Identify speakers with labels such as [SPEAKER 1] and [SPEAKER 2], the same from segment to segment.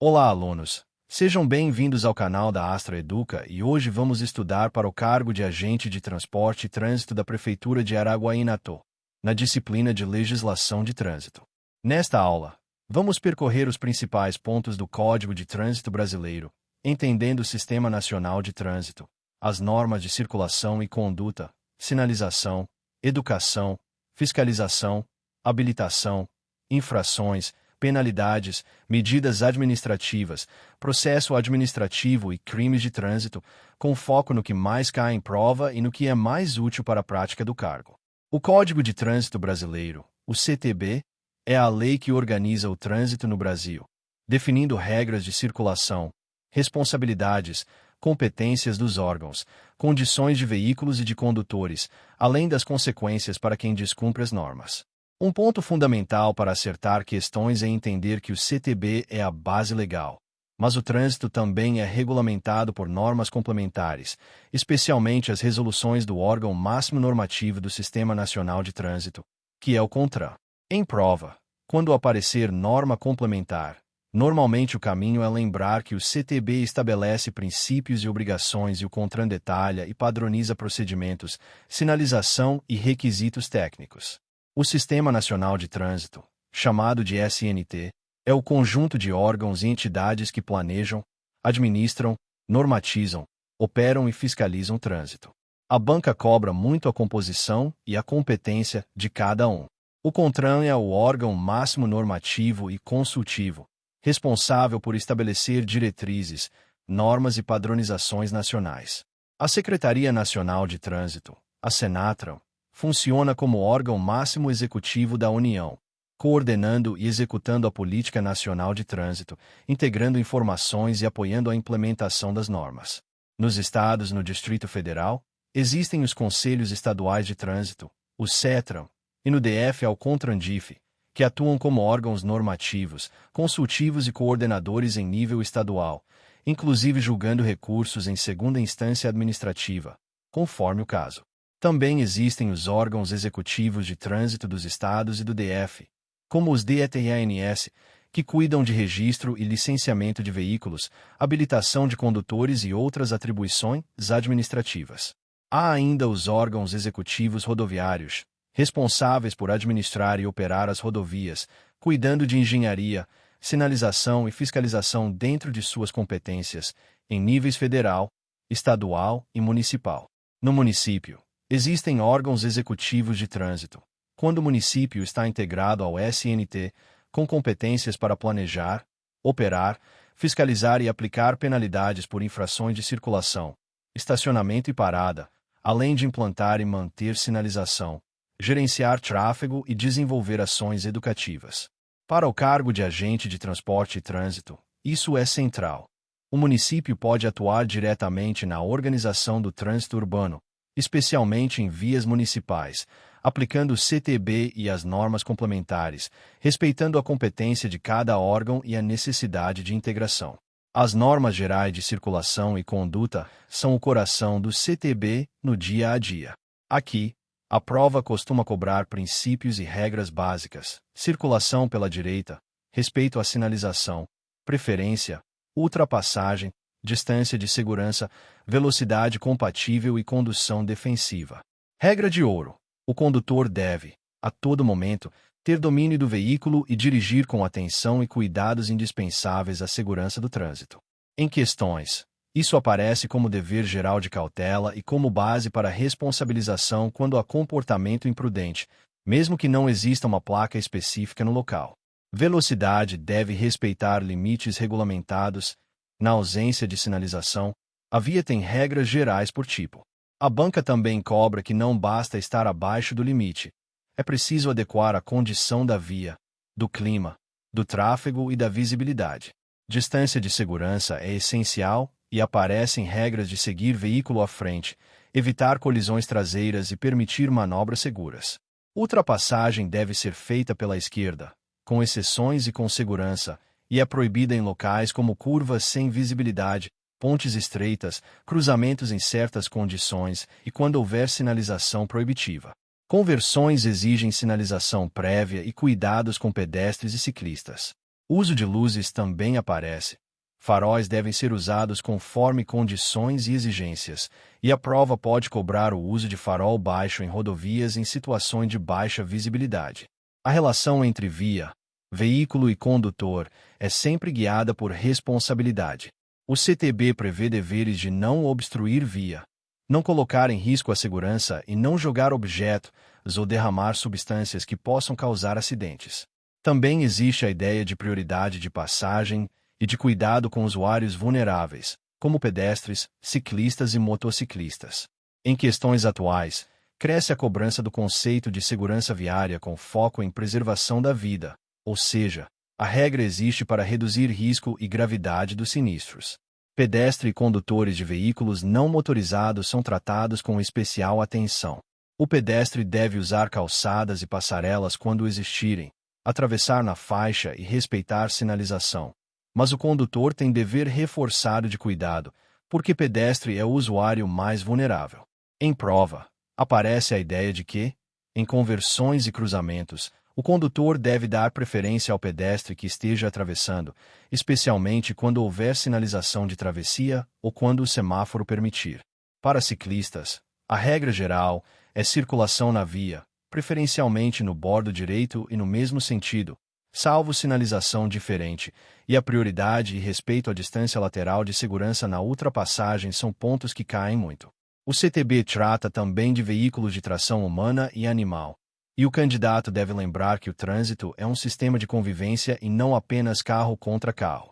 [SPEAKER 1] Olá, alunos! Sejam bem-vindos ao canal da Astra Educa e hoje vamos estudar para o cargo de Agente de Transporte e Trânsito da Prefeitura de Araguaínato, na disciplina de Legislação de Trânsito. Nesta aula, vamos percorrer os principais pontos do Código de Trânsito Brasileiro, entendendo o Sistema Nacional de Trânsito, as normas de circulação e conduta, sinalização, educação, fiscalização, habilitação, infrações, penalidades, medidas administrativas, processo administrativo e crimes de trânsito, com foco no que mais cai em prova e no que é mais útil para a prática do cargo. O Código de Trânsito Brasileiro, o CTB, é a lei que organiza o trânsito no Brasil, definindo regras de circulação, responsabilidades, competências dos órgãos, condições de veículos e de condutores, além das consequências para quem descumpre as normas. Um ponto fundamental para acertar questões é entender que o CTB é a base legal, mas o trânsito também é regulamentado por normas complementares, especialmente as resoluções do órgão máximo normativo do Sistema Nacional de Trânsito, que é o CONTRAN. Em prova, quando aparecer norma complementar, normalmente o caminho é lembrar que o CTB estabelece princípios e obrigações e o CONTRAN detalha e padroniza procedimentos, sinalização e requisitos técnicos. O Sistema Nacional de Trânsito, chamado de SNT, é o conjunto de órgãos e entidades que planejam, administram, normatizam, operam e fiscalizam o trânsito. A banca cobra muito a composição e a competência de cada um. O CONTRAN é o órgão máximo normativo e consultivo, responsável por estabelecer diretrizes, normas e padronizações nacionais. A Secretaria Nacional de Trânsito, a Senatran, funciona como órgão máximo executivo da União, coordenando e executando a Política Nacional de Trânsito, integrando informações e apoiando a implementação das normas. Nos estados e no Distrito Federal, existem os Conselhos Estaduais de Trânsito, o CETRAN, e no DF há o CONTRANDIF, que atuam como órgãos normativos, consultivos e coordenadores em nível estadual, inclusive julgando recursos em segunda instância administrativa, conforme o caso. Também existem os órgãos executivos de trânsito dos estados e do DF, como os DETRANS, que cuidam de registro e licenciamento de veículos, habilitação de condutores e outras atribuições administrativas. Há ainda os órgãos executivos rodoviários, responsáveis por administrar e operar as rodovias, cuidando de engenharia, sinalização e fiscalização dentro de suas competências, em níveis federal, estadual e municipal. No município, existem órgãos executivos de trânsito, quando o município está integrado ao SNT, com competências para planejar, operar, fiscalizar e aplicar penalidades por infrações de circulação, estacionamento e parada, além de implantar e manter sinalização, gerenciar tráfego e desenvolver ações educativas. Para o cargo de agente de transporte e trânsito, isso é central. O município pode atuar diretamente na organização do trânsito urbano, especialmente em vias municipais, aplicando o CTB e as normas complementares, respeitando a competência de cada órgão e a necessidade de integração. As normas gerais de circulação e conduta são o coração do CTB no dia a dia. Aqui, a prova costuma cobrar princípios e regras básicas: circulação pela direita, respeito à sinalização, preferência, ultrapassagem, distância de segurança, velocidade compatível e condução defensiva. Regra de ouro: o condutor deve, a todo momento, ter domínio do veículo e dirigir com atenção e cuidados indispensáveis à segurança do trânsito. Em questões, isso aparece como dever geral de cautela e como base para responsabilização quando há comportamento imprudente, mesmo que não exista uma placa específica no local. Velocidade: deve respeitar limites regulamentados. Na ausência de sinalização, a via tem regras gerais por tipo. A banca também cobra que não basta estar abaixo do limite. É preciso adequar a condição da via, do clima, do tráfego e da visibilidade. Distância de segurança é essencial e aparecem regras de seguir veículo à frente, evitar colisões traseiras e permitir manobras seguras. Ultrapassagem deve ser feita pela esquerda, com exceções e com segurança, e é proibida em locais como curvas sem visibilidade, pontes estreitas, cruzamentos em certas condições e quando houver sinalização proibitiva. Conversões exigem sinalização prévia e cuidados com pedestres e ciclistas. Uso de luzes também aparece. Faróis devem ser usados conforme condições e exigências, e a prova pode cobrar o uso de farol baixo em rodovias em situações de baixa visibilidade. A relação entre via, veículo e condutor é sempre guiada por responsabilidade. O CTB prevê deveres de não obstruir via, não colocar em risco a segurança e não jogar objetos ou derramar substâncias que possam causar acidentes. Também existe a ideia de prioridade de passagem e de cuidado com usuários vulneráveis, como pedestres, ciclistas e motociclistas. Em questões atuais, cresce a cobrança do conceito de segurança viária com foco em preservação da vida, ou seja, a regra existe para reduzir risco e gravidade dos sinistros. Pedestre e condutores de veículos não motorizados são tratados com especial atenção. O pedestre deve usar calçadas e passarelas quando existirem, atravessar na faixa e respeitar sinalização. Mas o condutor tem dever reforçado de cuidado, porque pedestre é o usuário mais vulnerável. Em prova, aparece a ideia de que, em conversões e cruzamentos, o condutor deve dar preferência ao pedestre que esteja atravessando, especialmente quando houver sinalização de travessia ou quando o semáforo permitir. Para ciclistas, a regra geral é circulação na via, preferencialmente no bordo direito e no mesmo sentido, salvo sinalização diferente, e a prioridade e respeito à distância lateral de segurança na ultrapassagem são pontos que caem muito. O CTB trata também de veículos de tração humana e animal. E o candidato deve lembrar que o trânsito é um sistema de convivência e não apenas carro contra carro.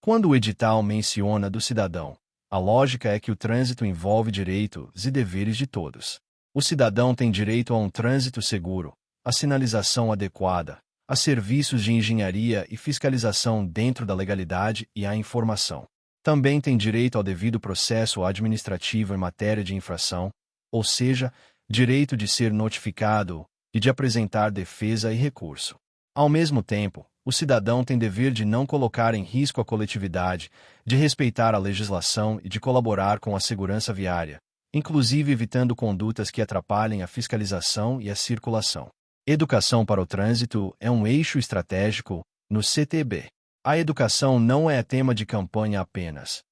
[SPEAKER 1] Quando o edital menciona do cidadão, a lógica é que o trânsito envolve direitos e deveres de todos. O cidadão tem direito a um trânsito seguro, a sinalização adequada, a serviços de engenharia e fiscalização dentro da legalidade e à informação. Também tem direito ao devido processo administrativo em matéria de infração, ou seja, direito de ser notificado e de apresentar defesa e recurso. Ao mesmo tempo, o cidadão tem dever de não colocar em risco a coletividade, de respeitar a legislação e de colaborar com a segurança viária, inclusive evitando condutas que atrapalhem a fiscalização e a circulação. Educação para o trânsito é um eixo estratégico no CTB. A educação não é tema de campanha apenas.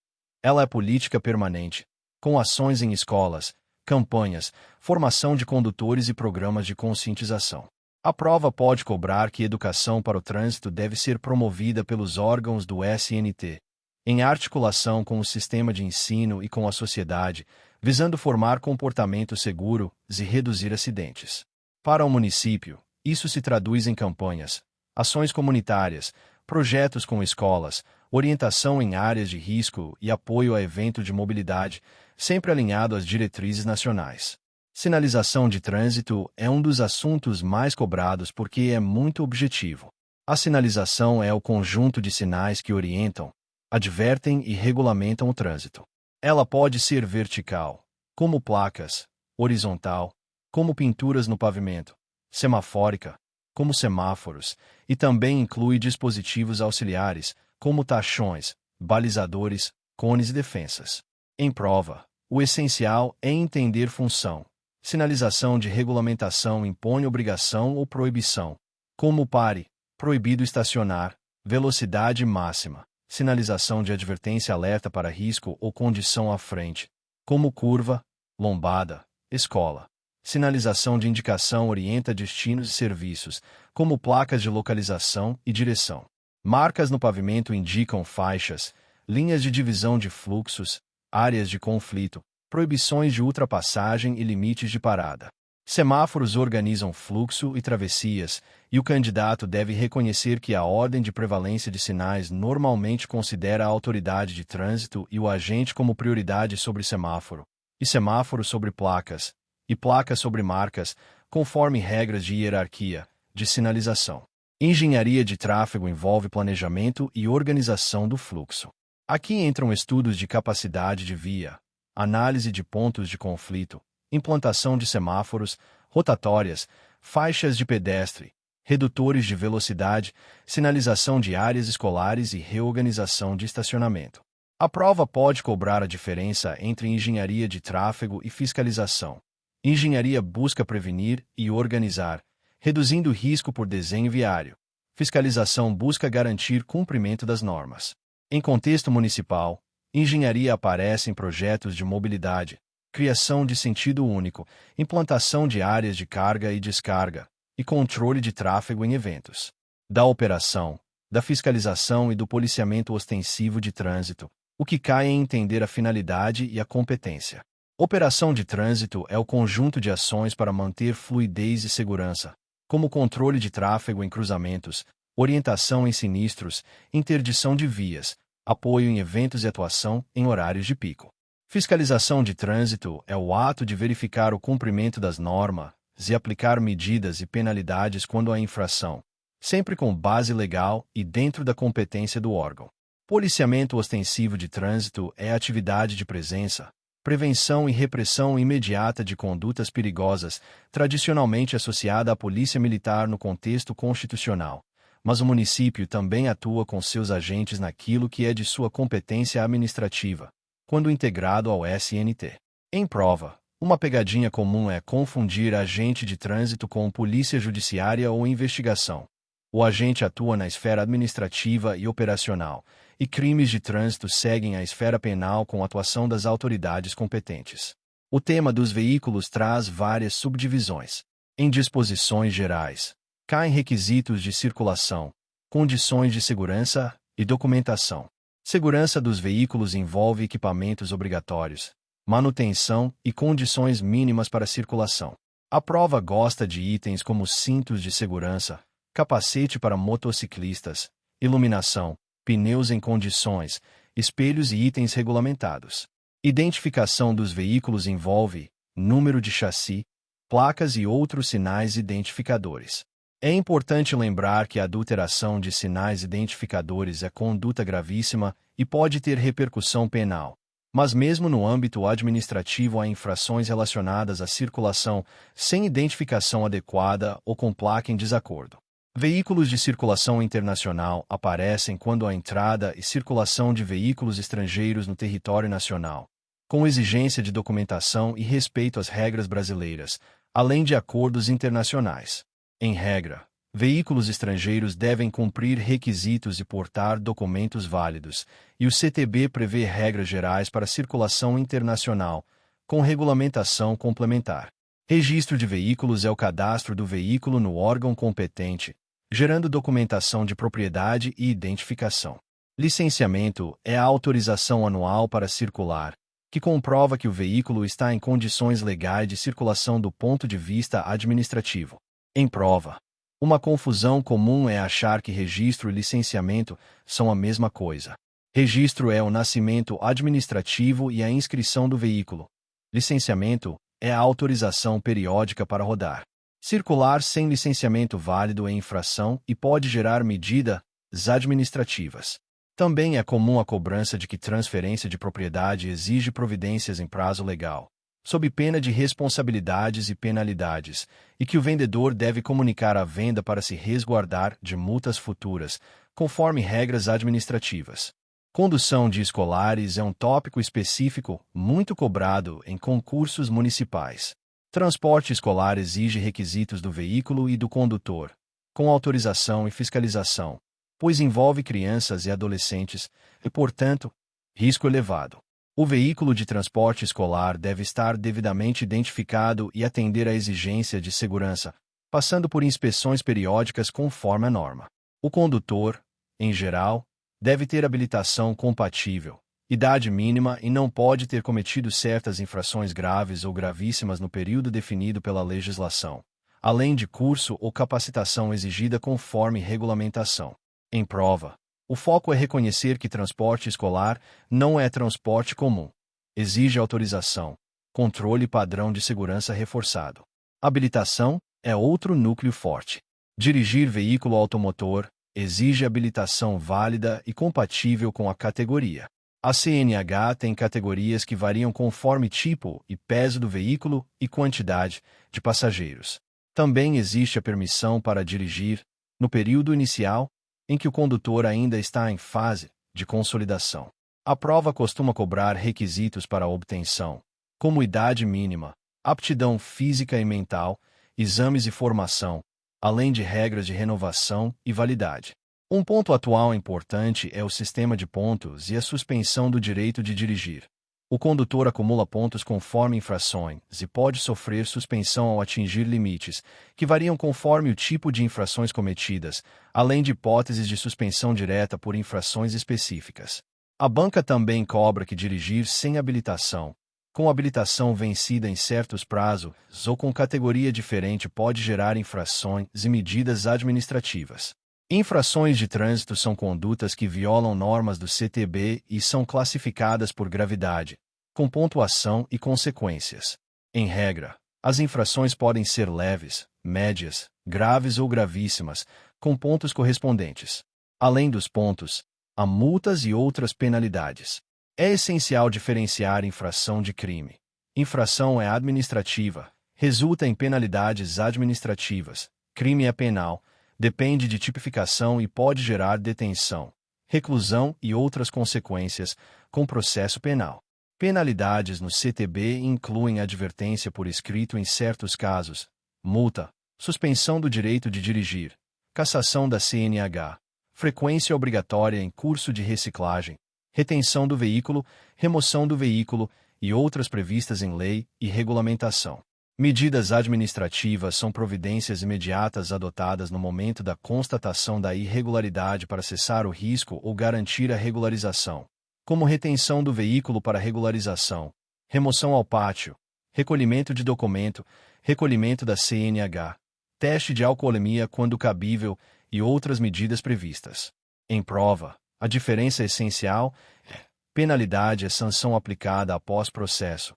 [SPEAKER 1] Ela é política permanente, com ações em escolas, campanhas, formação de condutores e programas de conscientização. A prova pode cobrar que educação para o trânsito deve ser promovida pelos órgãos do SNT, em articulação com o sistema de ensino e com a sociedade, visando formar comportamento seguro e reduzir acidentes. Para o município, isso se traduz em campanhas, ações comunitárias, projetos com escolas, orientação em áreas de risco e apoio a eventos de mobilidade, sempre alinhado às diretrizes nacionais. Sinalização de trânsito é um dos assuntos mais cobrados porque é muito objetivo. A sinalização é o conjunto de sinais que orientam, advertem e regulamentam o trânsito. Ela pode ser vertical, como placas, horizontal, como pinturas no pavimento, semafórica, como semáforos, e também inclui dispositivos auxiliares, como tachões, balizadores, cones e defensas. Em prova, o essencial é entender função. Sinalização de regulamentação impõe obrigação ou proibição, como pare, proibido estacionar, velocidade máxima, sinalização de advertência alerta para risco ou condição à frente, como curva, lombada, escola. Sinalização de indicação orienta destinos e serviços, como placas de localização e direção. Marcas no pavimento indicam faixas, linhas de divisão de fluxos, áreas de conflito, proibições de ultrapassagem e limites de parada. Semáforos organizam fluxo e travessias, e o candidato deve reconhecer que a ordem de prevalência de sinais normalmente considera a autoridade de trânsito e o agente como prioridade sobre semáforo, e semáforo sobre placas, e placas sobre marcas, conforme regras de hierarquia, de sinalização. Engenharia de tráfego envolve planejamento e organização do fluxo. Aqui entram estudos de capacidade de via, análise de pontos de conflito, implantação de semáforos, rotatórias, faixas de pedestre, redutores de velocidade, sinalização de áreas escolares e reorganização de estacionamento. A prova pode cobrar a diferença entre engenharia de tráfego e fiscalização. Engenharia busca prevenir e organizar, reduzindo o risco por desenho viário. Fiscalização busca garantir cumprimento das normas. Em contexto municipal, engenharia aparece em projetos de mobilidade, criação de sentido único, implantação de áreas de carga e descarga, e controle de tráfego em eventos. Da operação, da fiscalização e do policiamento ostensivo de trânsito, o que cai em entender a finalidade e a competência. Operação de trânsito é o conjunto de ações para manter fluidez e segurança, como controle de tráfego em cruzamentos, orientação em sinistros, interdição de vias, apoio em eventos e atuação em horários de pico. Fiscalização de trânsito é o ato de verificar o cumprimento das normas e aplicar medidas e penalidades quando há infração, sempre com base legal e dentro da competência do órgão. Policiamento ostensivo de trânsito é atividade de presença, prevenção e repressão imediata de condutas perigosas, tradicionalmente associada à polícia militar no contexto constitucional, mas o município também atua com seus agentes naquilo que é de sua competência administrativa, quando integrado ao SNT. Em prova, uma pegadinha comum é confundir agente de trânsito com polícia judiciária ou investigação. O agente atua na esfera administrativa e operacional, e crimes de trânsito seguem a esfera penal com a atuação das autoridades competentes. O tema dos veículos traz várias subdivisões. Em disposições gerais, caem requisitos de circulação, condições de segurança e documentação. Segurança dos veículos envolve equipamentos obrigatórios, manutenção e condições mínimas para circulação. A prova gosta de itens como cintos de segurança, capacete para motociclistas, iluminação, pneus em condições, espelhos e itens regulamentados. Identificação dos veículos envolve número de chassi, placas e outros sinais identificadores. É importante lembrar que a adulteração de sinais identificadores é conduta gravíssima e pode ter repercussão penal. Mas mesmo no âmbito administrativo há infrações relacionadas à circulação sem identificação adequada ou com placa em desacordo. Veículos de circulação internacional aparecem quando há entrada e circulação de veículos estrangeiros no território nacional, com exigência de documentação e respeito às regras brasileiras, além de acordos internacionais. Em regra, veículos estrangeiros devem cumprir requisitos e portar documentos válidos, e o CTB prevê regras gerais para circulação internacional, com regulamentação complementar. Registro de veículos é o cadastro do veículo no órgão competente, gerando documentação de propriedade e identificação. Licenciamento é a autorização anual para circular, que comprova que o veículo está em condições legais de circulação do ponto de vista administrativo. Em prova, uma confusão comum é achar que registro e licenciamento são a mesma coisa. Registro é o nascimento administrativo e a inscrição do veículo. Licenciamento é a autorização periódica para rodar. Circular sem licenciamento válido é infração e pode gerar medidas administrativas. Também é comum a cobrança de que transferência de propriedade exige providências em prazo legal, sob pena de responsabilidades e penalidades, e que o vendedor deve comunicar a venda para se resguardar de multas futuras, conforme regras administrativas. Condução de escolares é um tópico específico muito cobrado em concursos municipais. Transporte escolar exige requisitos do veículo e do condutor, com autorização e fiscalização, pois envolve crianças e adolescentes e, portanto, risco elevado. O veículo de transporte escolar deve estar devidamente identificado e atender à exigência de segurança, passando por inspeções periódicas conforme a norma. O condutor, em geral, deve ter habilitação compatível, idade mínima e não pode ter cometido certas infrações graves ou gravíssimas no período definido pela legislação, além de curso ou capacitação exigida conforme regulamentação. Em prova, o foco é reconhecer que transporte escolar não é transporte comum. Exige autorização, controle padrão de segurança reforçado. Habilitação é outro núcleo forte. Dirigir veículo automotor exige habilitação válida e compatível com a categoria. A CNH tem categorias que variam conforme tipo e peso do veículo e quantidade de passageiros. Também existe a permissão para dirigir, no período inicial, em que o condutor ainda está em fase de consolidação. A prova costuma cobrar requisitos para a obtenção, como idade mínima, aptidão física e mental, exames e formação, além de regras de renovação e validade. Um ponto atual importante é o sistema de pontos e a suspensão do direito de dirigir. O condutor acumula pontos conforme infrações e pode sofrer suspensão ao atingir limites, que variam conforme o tipo de infrações cometidas, além de hipóteses de suspensão direta por infrações específicas. A banca também cobra que dirigir sem habilitação, com habilitação vencida em certos prazos ou com categoria diferente pode gerar infrações e medidas administrativas. Infrações de trânsito são condutas que violam normas do CTB e são classificadas por gravidade, com pontuação e consequências. Em regra, as infrações podem ser leves, médias, graves ou gravíssimas, com pontos correspondentes. Além dos pontos, há multas e outras penalidades. É essencial diferenciar infração de crime. Infração é administrativa, resulta em penalidades administrativas. Crime é penal, depende de tipificação e pode gerar detenção, reclusão e outras consequências, com processo penal. Penalidades no CTB incluem advertência por escrito em certos casos, multa, suspensão do direito de dirigir, cassação da CNH, frequência obrigatória em curso de reciclagem, retenção do veículo, remoção do veículo e outras previstas em lei e regulamentação. Medidas administrativas são providências imediatas adotadas no momento da constatação da irregularidade para cessar o risco ou garantir a regularização, como retenção do veículo para regularização, remoção ao pátio, recolhimento de documento, recolhimento da CNH, teste de alcoolemia quando cabível e outras medidas previstas. Em prova, a diferença essencial é: penalidade é sanção aplicada após processo.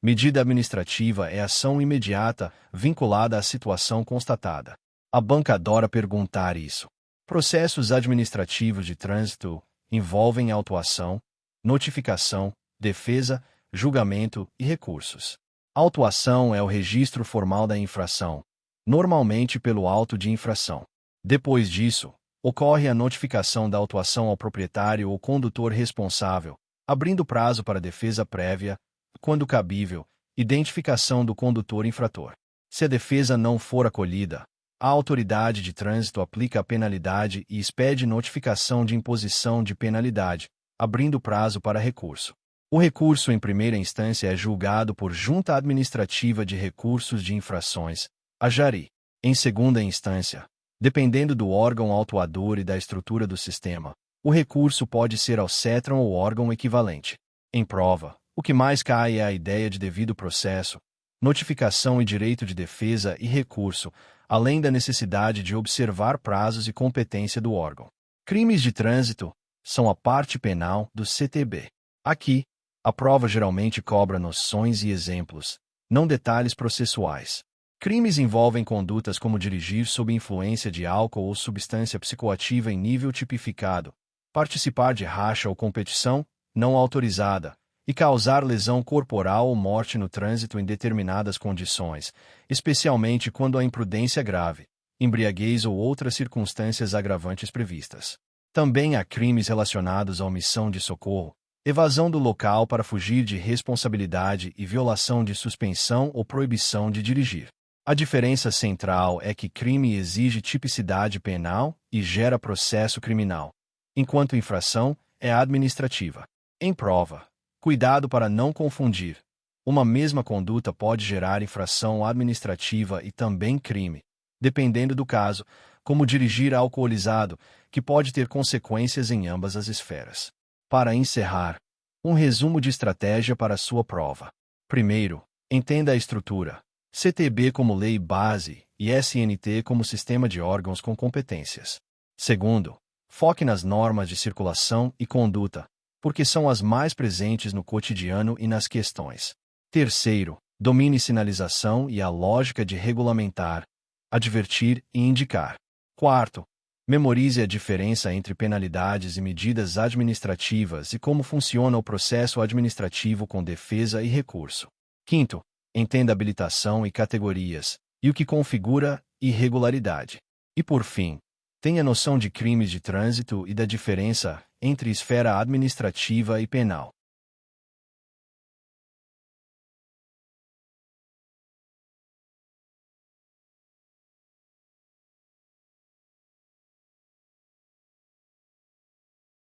[SPEAKER 1] Medida administrativa é ação imediata, vinculada à situação constatada. A banca adora perguntar isso. Processos administrativos de trânsito envolvem autuação, notificação, defesa, julgamento e recursos. Autuação é o registro formal da infração, normalmente pelo auto de infração. Depois disso, ocorre a notificação da autuação ao proprietário ou condutor responsável, abrindo prazo para defesa prévia, quando cabível, identificação do condutor infrator. Se a defesa não for acolhida, a autoridade de trânsito aplica a penalidade e expede notificação de imposição de penalidade, abrindo prazo para recurso. O recurso em primeira instância é julgado por Junta Administrativa de Recursos de Infrações, a JARI. Em segunda instância, dependendo do órgão autuador e da estrutura do sistema, o recurso pode ser ao CETRAN ou órgão equivalente. Em prova, o que mais cai é a ideia de devido processo, notificação e direito de defesa e recurso, além da necessidade de observar prazos e competência do órgão. Crimes de trânsito são a parte penal do CTB. Aqui, a prova geralmente cobra noções e exemplos, não detalhes processuais. Crimes envolvem condutas como dirigir sob influência de álcool ou substância psicoativa em nível tipificado, participar de racha ou competição não autorizada, e causar lesão corporal ou morte no trânsito em determinadas condições, especialmente quando há imprudência grave, embriaguez ou outras circunstâncias agravantes previstas. Também há crimes relacionados à omissão de socorro, evasão do local para fugir de responsabilidade e violação de suspensão ou proibição de dirigir. A diferença central é que crime exige tipicidade penal e gera processo criminal, enquanto infração é administrativa. Em prova, cuidado para não confundir. Uma mesma conduta pode gerar infração administrativa e também crime, dependendo do caso, como dirigir alcoolizado, que pode ter consequências em ambas as esferas. Para encerrar, um resumo de estratégia para sua prova. Primeiro, entenda a estrutura. CTB como lei base e SNT como sistema de órgãos com competências. Segundo, foque nas normas de circulação e conduta, porque são as mais presentes no cotidiano e nas questões. Terceiro, domine sinalização e a lógica de regulamentar, advertir e indicar. Quarto, memorize a diferença entre penalidades e medidas administrativas e como funciona o processo administrativo com defesa e recurso. Quinto, entenda habilitação e categorias, e o que configura irregularidade. E por fim, tenha noção de crimes de trânsito e da diferença entre esfera administrativa e penal.